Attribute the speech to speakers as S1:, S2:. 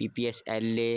S1: PPS LA،